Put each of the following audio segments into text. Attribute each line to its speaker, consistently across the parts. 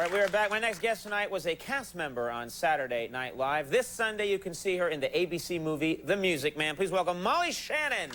Speaker 1: All right, we are back. My next guest tonight was a cast member on Saturday Night Live. This Sunday, you can see her in the ABC movie, The Music Man. Please welcome Molly Shannon.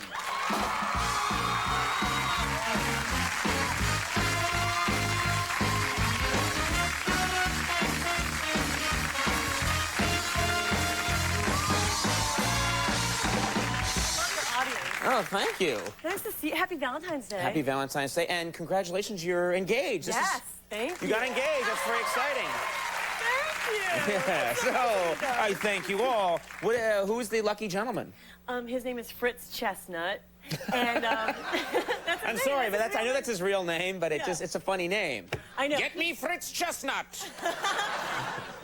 Speaker 1: Oh, thank you.
Speaker 2: Nice to see you. Happy Valentine's Day.
Speaker 1: Happy Valentine's Day, and congratulations, you're engaged.
Speaker 2: Yes, thank you.
Speaker 1: You got engaged. That's very exciting.
Speaker 2: Thank you.
Speaker 1: Yeah, so I thank you all. Who is the lucky gentleman?
Speaker 2: His name is Fritz Chestnut, and that's
Speaker 1: I'm sorry, but I know that's his real name, but it's a funny name.
Speaker 2: I know.
Speaker 1: Get me Fritz Chestnut.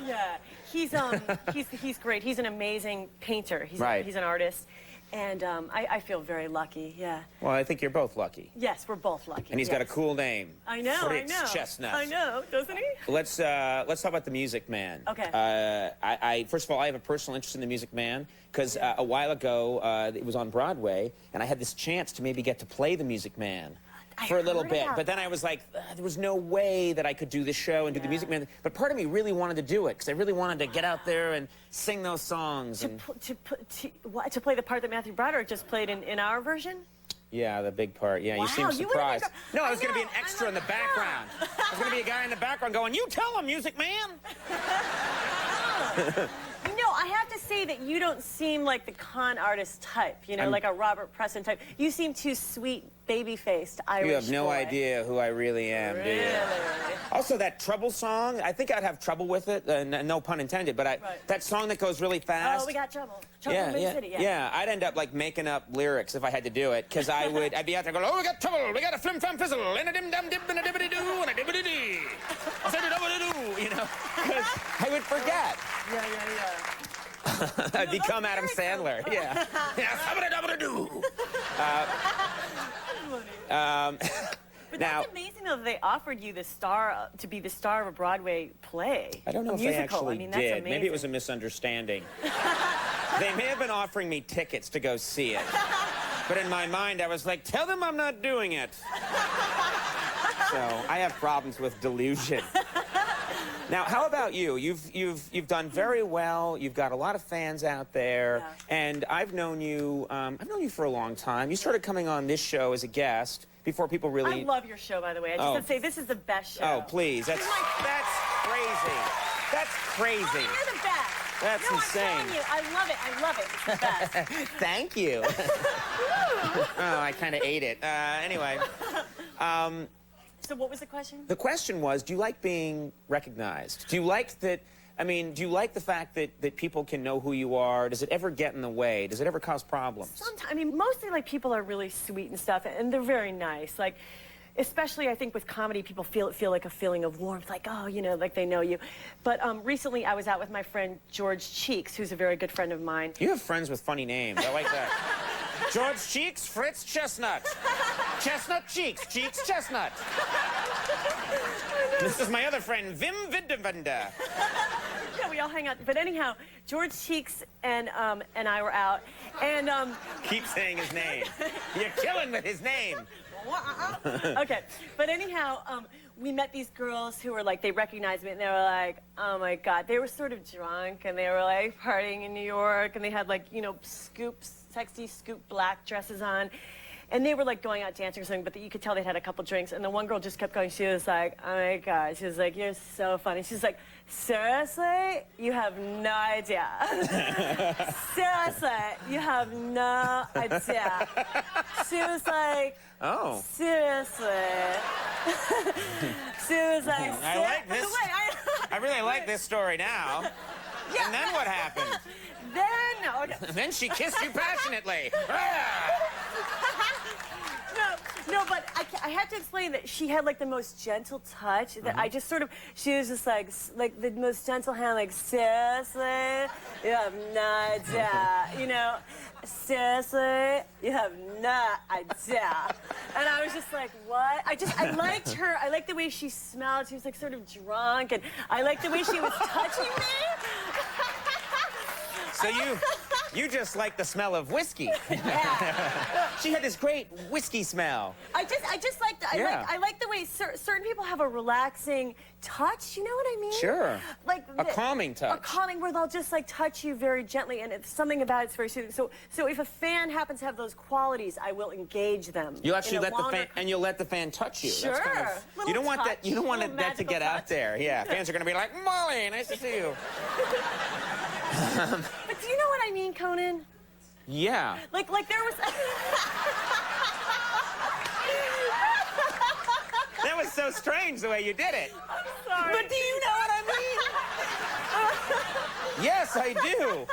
Speaker 2: Yeah, he's great. He's an amazing painter. He's an artist. And I feel very lucky, yeah.
Speaker 1: Well, I think you're both lucky.
Speaker 2: Yes, we're both lucky.
Speaker 1: And he's got a cool name.
Speaker 2: I know,
Speaker 1: Fritz
Speaker 2: I know.
Speaker 1: Chestnut.
Speaker 2: I know, doesn't he?
Speaker 1: Let's talk about The Music Man.
Speaker 2: Okay.
Speaker 1: First of all, I have a personal interest in The Music Man because a while ago it was on Broadway, and I had this chance to maybe get to play The Music Man for a little bit. But then I was like, there was no way that I could do this show and do The Music Man. But part of me really wanted to do it because I really wanted to get out there and sing those songs.
Speaker 2: To play the part that Matthew Broderick just played in our version?
Speaker 1: Yeah, the big part. Yeah, you seem surprised. No, I was going to be an extra in the background. I was going to be a guy in the background going, "You tell him, Music Man."
Speaker 2: You know, I have to say that you don't seem like the con artist type, you know, like a Robert Preston type. You seem too sweet, baby-faced Irish
Speaker 1: You have no
Speaker 2: boy.
Speaker 1: idea who I really am, do you? Also, that Trouble song, I think I'd have trouble with it, no pun intended, but that song that goes really fast.
Speaker 2: Oh, we got trouble. Trouble in Big City,
Speaker 1: yeah, I'd end up, like, making up lyrics if I had to do it, because I'd be out there going, "Oh, we got trouble, we got a flim-flam-fizzle, and a dim-dum-dip, and a dibbity-doo, and a dibbity-dee. I said a-double-doo," you know, because I would forget.
Speaker 2: Yeah.
Speaker 1: I'd become Adam Sandler. Yeah.
Speaker 2: But
Speaker 1: now,
Speaker 2: that's amazing, though, that they offered you to be the star of a Broadway play.
Speaker 1: I don't know if they actually
Speaker 2: That's
Speaker 1: did.
Speaker 2: amazing.
Speaker 1: Maybe it was a misunderstanding. They may have been offering me tickets to go see it. But in my mind, I was like, tell them I'm not doing it. So I have problems with delusion. Now, how about you? You've done very well. You've got a lot of fans out there, and I've known you for a long time. You started coming on this show as a guest before people really.
Speaker 2: I love your show, by the way. I just want to say this is the best show.
Speaker 1: Oh, please, that's crazy. That's crazy.
Speaker 2: Oh, you're the best.
Speaker 1: That's insane.
Speaker 2: I'm telling you, I love it. I love it. It's the best.
Speaker 1: Thank you. Oh, I kind of ate it. Anyway.
Speaker 2: So what was the question?
Speaker 1: The question was, do you like being recognized? Do you like that, do you like the fact that people can know who you are? Does it ever get in the way? Does it ever cause problems?
Speaker 2: Sometimes, mostly, like, people are really sweet and stuff, and they're very nice. Like, especially, I think, with comedy, people feel like a feeling of warmth, like, oh, you know, like they know you. But recently, I was out with my friend George Cheeks, who's a very good friend of mine.
Speaker 1: You have friends with funny names. I like that. George Cheeks, Fritz Chestnut. Chestnut Cheeks, Cheeks Chestnut. This is my other friend, Vim Vidavenda.
Speaker 2: Yeah, we all hang out. But anyhow, George Cheeks and I were out, and
Speaker 1: Keep saying his name. You're killing with his name.
Speaker 2: Okay, but anyhow, we met these girls who were like, they recognized me, and they were like, oh my God. They were sort of drunk, and they were like partying in New York, and they had, like, you know, sexy scoop black dresses on. And they were like going out dancing or something, but you could tell they'd had a couple drinks. And the one girl just kept going. She was like, oh my God. She was like, you're so funny. She's like, seriously? You have no idea. Seriously, you have no idea. She was like,
Speaker 1: oh.
Speaker 2: Seriously. She was like,
Speaker 1: I like this. I really like this story now.
Speaker 2: Yeah.
Speaker 1: And then what happened? Then she kissed you passionately.
Speaker 2: No, but I had to explain that she had, like, the most gentle touch. That I just sort of, she was just like the most gentle hand, like, seriously, you have no idea, you know, seriously, you have no idea. And I was just like, what? I liked her. I liked the way she smelled. She was, like, sort of drunk, and I liked the way she was touching me.
Speaker 1: So You just like the smell of whiskey.
Speaker 2: Yeah.
Speaker 1: She had this great whiskey smell.
Speaker 2: I just like I like the way certain people have a relaxing touch. You know what I mean?
Speaker 1: Sure.
Speaker 2: Like
Speaker 1: a calming touch.
Speaker 2: A calming where they'll just like touch you very gently, and it's something about it's very soothing. So if a fan happens to have those qualities, I will engage them.
Speaker 1: You'll actually let the fan, and you'll let the fan touch you.
Speaker 2: Sure.
Speaker 1: That's kind of, you don't want that. You don't want that to get out there. Yeah. Fans are going to be like, Molly, nice to see you.
Speaker 2: But do you know what I mean, Conan?
Speaker 1: Yeah.
Speaker 2: Like there was.
Speaker 1: That was so strange the way you did it.
Speaker 2: I'm sorry.
Speaker 1: But do you know what I mean? Yes, I do.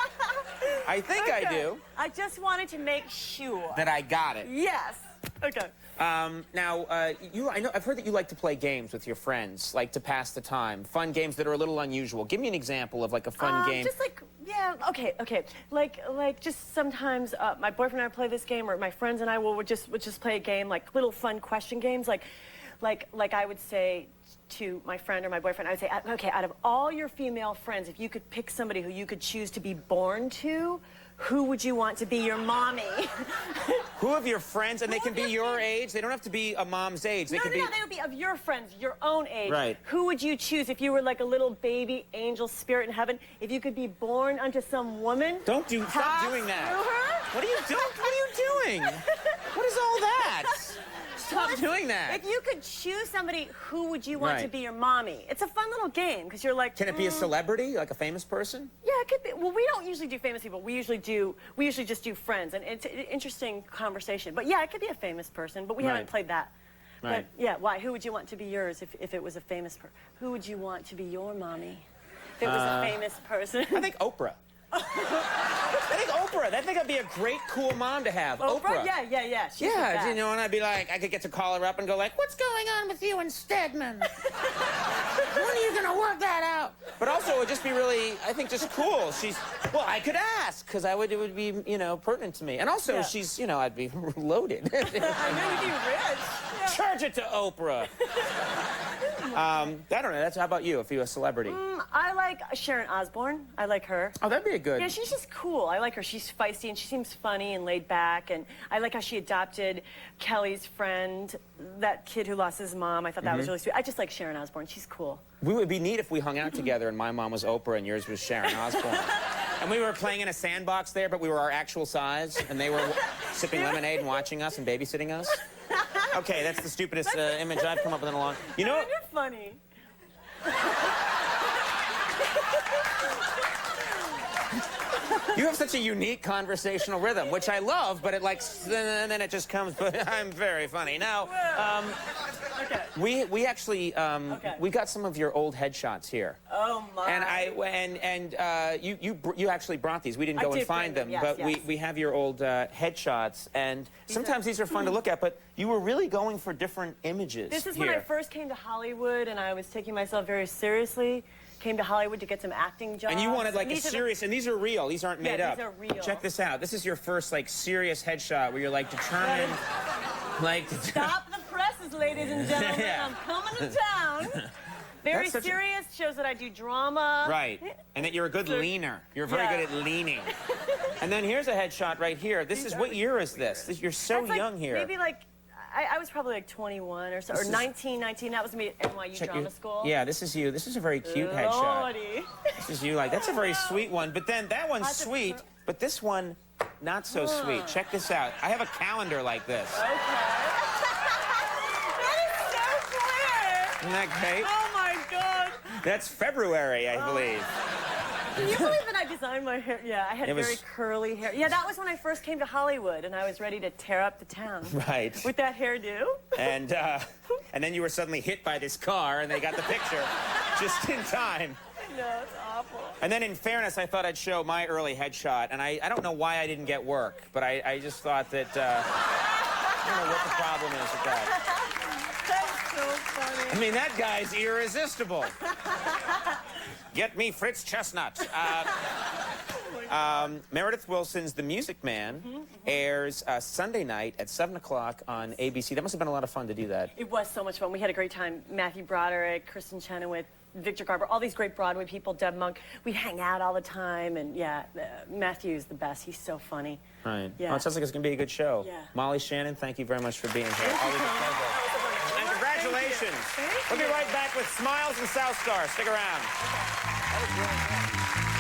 Speaker 1: I think I do.
Speaker 2: I just wanted to make sure
Speaker 1: that I got it.
Speaker 2: Yes. Okay.
Speaker 1: Now, I've heard that you like to play games with your friends, like to pass the time. Fun games that are a little unusual. Give me an example of like a fun game.
Speaker 2: Just like, yeah, okay. Like just sometimes my boyfriend and I play this game, or my friends and I would just play a game, like little fun question games, like I would say to my friend or my boyfriend, I would say, okay, out of all your female friends, if you could pick somebody who you could choose to be born to, who would you want to be your mommy?
Speaker 1: Who of your friends, and they can be your age? They don't have to be a mom's age. They could be...
Speaker 2: No, they would be of your friends, your own age.
Speaker 1: Right.
Speaker 2: Who would you choose if you were like a little baby angel spirit in heaven? If you could be born unto some woman?
Speaker 1: Stop doing that. What are you doing? What are you doing? What is all that? Stop doing that.
Speaker 2: If you could choose somebody, who would you want to be your mommy? It's a fun little game, because you're like...
Speaker 1: Can it be a celebrity, like a famous person?
Speaker 2: Yeah, it could be. Well, we don't usually do famous people. We usually just do friends, and it's an interesting conversation. But yeah, it could be a famous person, but we haven't played that.
Speaker 1: Right.
Speaker 2: But yeah, why? Who would you want to be yours if it was a famous person? Who would you want to be your mommy if it was a famous person?
Speaker 1: I think Oprah. I think Oprah. I think I'd be a great, cool mom to have. Oprah.
Speaker 2: Yeah. She's
Speaker 1: Yeah, you know, and I'd be like, I could get to call her up and go like, what's going on with you and Stedman? When are you gonna work that out? But also, it would just be really, I think, just cool. Well, I could ask, because it would be, you know, pertinent to me. And also, she's, you know, I'd be loaded.
Speaker 2: I know you'd be rich. Yeah.
Speaker 1: Charge it to Oprah. I don't know. How about you, if you're a celebrity?
Speaker 2: I like Sharon Osbourne. I like her.
Speaker 1: Oh, that'd be a good...
Speaker 2: Yeah, she's just cool. I like her. She's feisty, and she seems funny and laid back. And I like how she adopted Kelly's friend, that kid who lost his mom. I thought that was really sweet. I just like Sharon Osbourne. She's cool. We
Speaker 1: would be neat if we hung out together and my mom was Oprah and yours was Sharon Osbourne. And we were playing in a sandbox there, but we were our actual size, and they were sipping lemonade and watching us and babysitting us. Okay, that's the stupidest image I've come up with in a long... You know...
Speaker 2: You're funny.
Speaker 1: You have such a unique conversational rhythm, which I love, but it like, and then it just comes, but I'm very funny. Now,
Speaker 2: okay.
Speaker 1: we actually, we got some of your old headshots here.
Speaker 2: Oh, my.
Speaker 1: And you actually brought these. We didn't go and find them,
Speaker 2: yes,
Speaker 1: but
Speaker 2: yes.
Speaker 1: we have your old headshots, and sometimes these are fun to look at, but you were really going for different images.
Speaker 2: This is
Speaker 1: here.
Speaker 2: when I first came to Hollywood, and I was taking myself very seriously. Came to Hollywood to get some acting jobs.
Speaker 1: And you wanted like a serious, and these are real, these aren't made up.
Speaker 2: These are real.
Speaker 1: Check this out. This is your first like serious headshot where you're like determined, like...
Speaker 2: Stop the presses, ladies and gentlemen.
Speaker 1: Yeah.
Speaker 2: I'm coming to town. Very serious, shows that I do drama.
Speaker 1: Right, and that you're a good leaner. You're very good at leaning. And then here's a headshot right here. This is, what year is this? You're so young here.
Speaker 2: Maybe like, I was probably like 21 or so, or 19. That was me at NYU Drama School.
Speaker 1: Yeah, this is you. This is a very cute headshot. This is you, like, that's a very sweet one. But then that one's sweet, but this one, not so sweet. Check this out. I have a calendar like this.
Speaker 2: Okay. That is so clear.
Speaker 1: Isn't that great?
Speaker 2: Oh my God.
Speaker 1: That's February, I believe.
Speaker 2: Can you believe that I designed my hair? Yeah, I had very curly hair. Yeah, that was when I first came to Hollywood, and I was ready to tear up the town.
Speaker 1: Right.
Speaker 2: With that hairdo.
Speaker 1: And then you were suddenly hit by this car, and they got the picture just in time.
Speaker 2: No, it's awful.
Speaker 1: And then, in fairness, I thought I'd show my early headshot, and I don't know why I didn't get work, but I just thought that, I don't know what the problem is with that.
Speaker 2: That's so funny.
Speaker 1: I mean, that guy's irresistible. Get me Fritz Chestnut. Meredith Willson's The Music Man airs Sunday night at 7 o'clock on ABC. That must have been a lot of fun to do that.
Speaker 2: It was so much fun. We had a great time. Matthew Broderick, Kristen Chenoweth, Victor Garber, all these great Broadway people, Deb Monk. We hang out all the time, and yeah, Matthew's the best. He's so funny.
Speaker 1: Right.
Speaker 2: Yeah.
Speaker 1: Well, it sounds like it's going to be a good show.
Speaker 2: Yeah.
Speaker 1: Molly, Shannon, thank you very much for being here.
Speaker 2: Thank
Speaker 1: Always
Speaker 2: you,
Speaker 1: a
Speaker 2: Conan.
Speaker 1: pleasure.
Speaker 2: That was a wonderful
Speaker 1: And
Speaker 2: one.
Speaker 1: congratulations.
Speaker 2: Thank you.
Speaker 1: We'll be right back with Smiles and South Star. Stick around.
Speaker 2: That was really good.